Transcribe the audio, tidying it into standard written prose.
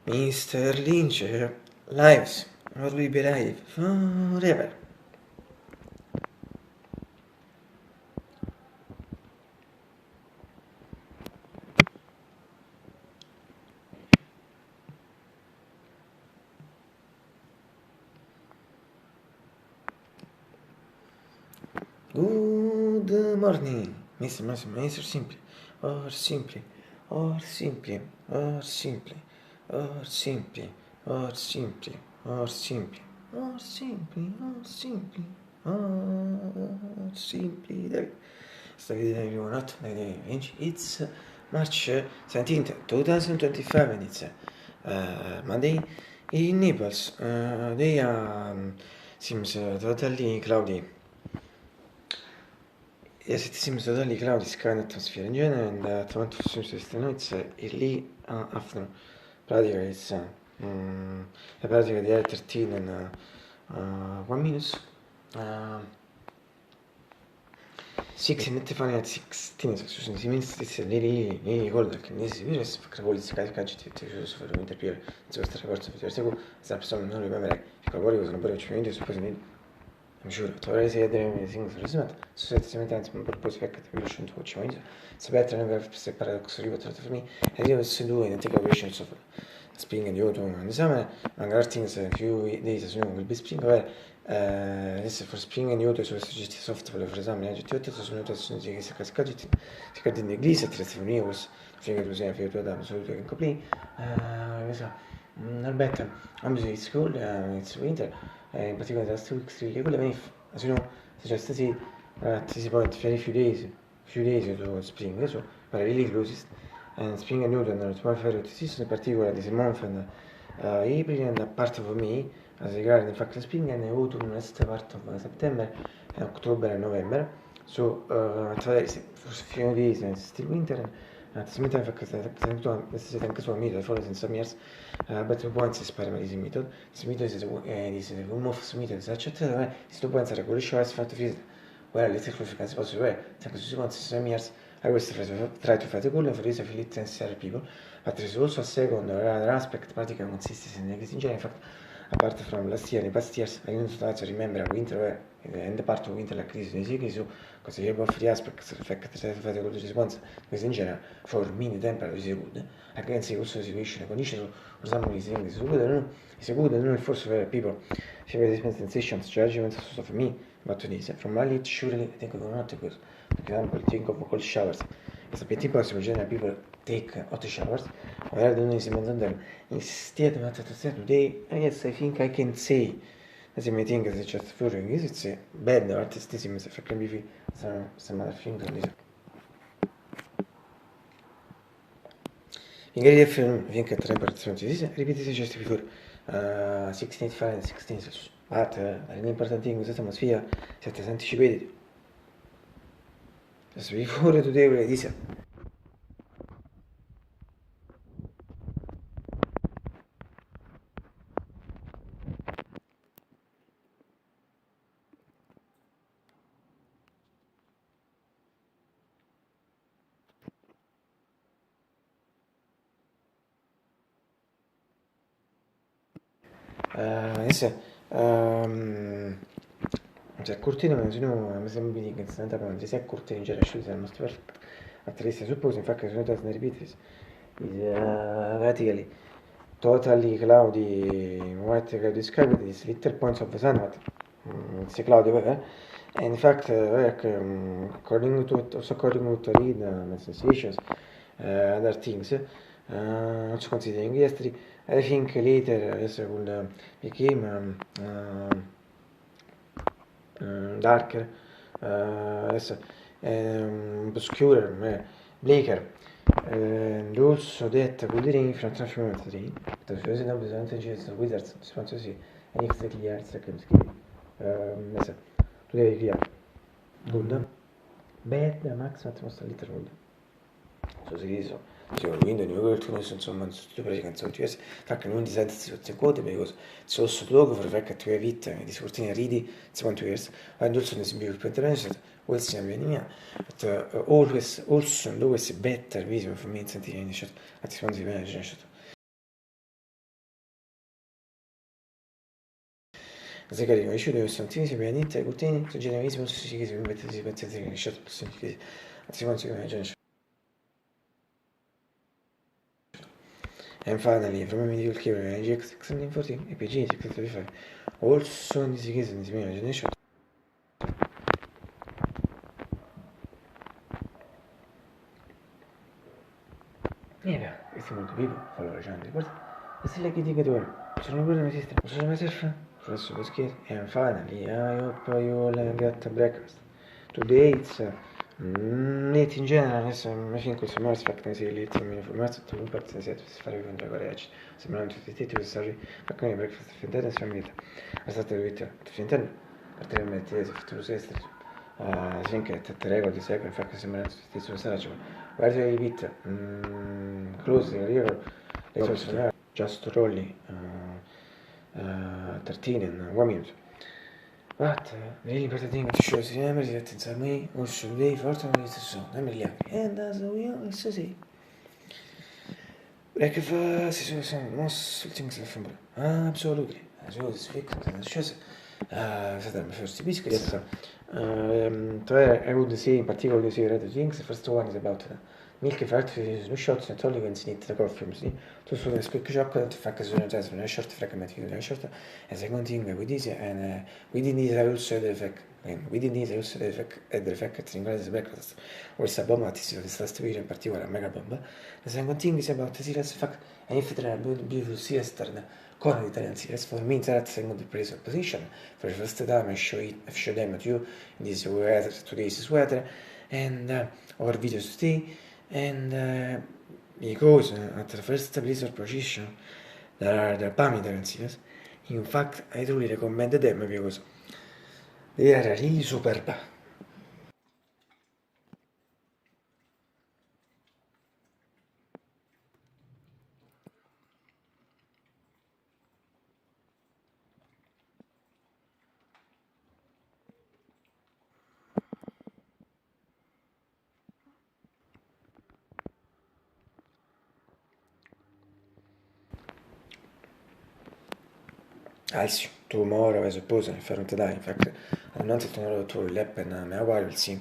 Mr. Lynch lives or will be live forever. Good morning, Mr. Massimo, Mr. Simply, or simply, or simply, or simply, or simply, or simply, or simply, or simply, or simply, or simply. Study everyone not it's March 17th, 2025, and it's Monday in Naples. They seems totally cloudy. Yes, it seems totally cloudy sky and atmosphere in general, and at 1 seems to the it's early afternoon. Pratically it's pratically the 13 and 1 minutes. 16 Fahrenheit 16 Celsius means it's really cold. Like this virus فكر بوليس كاجت تشوف في الانترفيو تسوي reports في ترسيبو زاب سام نو remember فكر بولي was number 20 supposedly I'm sure trovare se delle things rismat su semplicemente per poi fekk evolution to change se better never separate rivo tra for me and io se due identical versions of spring and autumn and summer magari things a few days as will be spring vabbè adesso for spring and autumn su GT software for esame GT 8 sono notazioni che si cascati si cade in inglese tre for was figa tu sei figa tu da so che complete Alberta, I'm in school, it's winter, in particular last 2 weeks really good. I mean, as you know, just to see at this point, very few days to spring, so but really closest. And spring and autumn are my favorite season, in particular this month and April and a part of me, as regard in fact spring and autumn rest part of September, and October and November. So for a few days and still winter. At the same time, this is anche sua method follows in some years, but once is paramerism method. This method is the Rumorphs method, such that is two points are regular choice for the field. Well, little qualifications possible. Thanks to some years, I was try to fight a goal and for this I feel it sincere people. But there is also a second or other aspect, particularly consistency in existing. In fact, apart from last year and past years, I don't start to remember a winter and the part of winter like this in so because you have three aspects of the fact that the good response because in general for mini temperature is good. I can see also the situation and conditions for some reason is good and it's good and not force for people. If you have different sensations, judgments of me, but to this from my light surely I think of not because for example think of cold showers. It's a bit impossible general people take hot showers. I don't know if them instead of today, yes I think I can say as you may think as just following is it's bad artistism if I can be some other things on this. In Gary film think at temperature repeat this just before 16 Fahrenheit 16 Celsius. But an important thing is that atmosphere set as anticipated. Just before today we this. Adesso cioè cortino ma sono mi sembra che sta andando se cortino in genere è most perfect at least I suppose in fact sono that repeat is vertically totally cloudy white cloudy sky with these little points of the sun but it's cloudy weather and in fact according to also according to read my sensations other things also considering yesterday I think later yes will became darker adesso obscurer bleaker and also that could rain from transformers rain because using the percentages of wizards sponsor see and exactly years second skill adesso today via good bad max atmosphere little good so si so Windows New World insomma tutte le canzoni diverse anche non di senza situazioni quote because it's also logo for fact to have it di sportini ridi it's 2 years and also this beautiful internet will see me but always also always better vision for me in sentire at this one Zekeriya'nın eşi de Santini si pianista e Coutinho, su generalissimo si che si mette si pensa che ne scelta possibile che si consiglio che già and finally from a medieval cable and GX 614 e PG 635 also in this case in this generation. Yeah, it's molto vivo, fa la recente, guarda, questa è la critica d'ora, sono pure non esiste, sono myself, adesso lo scherzo, and finally I hope you all get breakfast. Today it's late in general, adesso mi fin questo mars fact ne si late in informato, tu un pezzo si fare con la corregge, sembrano tutti i titoli, stari, ma come breakfast finita, famiglia, la stata vita, finita, partire a mettere, tu lo sei stato. Sinkä te regolti sekä fakka semmoinen tietysti sanattu. Varsin ei vitta. Close the river. Lesos just rolli. 13 in 1 minute. But really important thing to show is never that inside me or should be fortunately it's so. Nem really and as we always say. Like if si sono most things of them. Absolutely. As you speak and shows sarebbe first biscuits. I would say in particular the red things. The first one is about milk factories, no shots, not only when snit the coffee, to so the speak shop to fact as well as a short fragment in a short. And second thing with this, and we didn't need also the effect. We didn't need also the effect in Gladys breakfast, or Sabomatis of this last week in particular, mega bomb. The second thing is about the serious fact, and if there are beautiful siesta. Con Italian series for me that's second the place of position. For the first time I show them at you in this weather, today's weather, and our videos today, and because at the first place of position there are the PAM Italian series. In fact, I truly recommend them because they are really superb. Also, tomorrow I suppose I farò today. In fact, I'm not tomorrow to Leppen, ma I will see.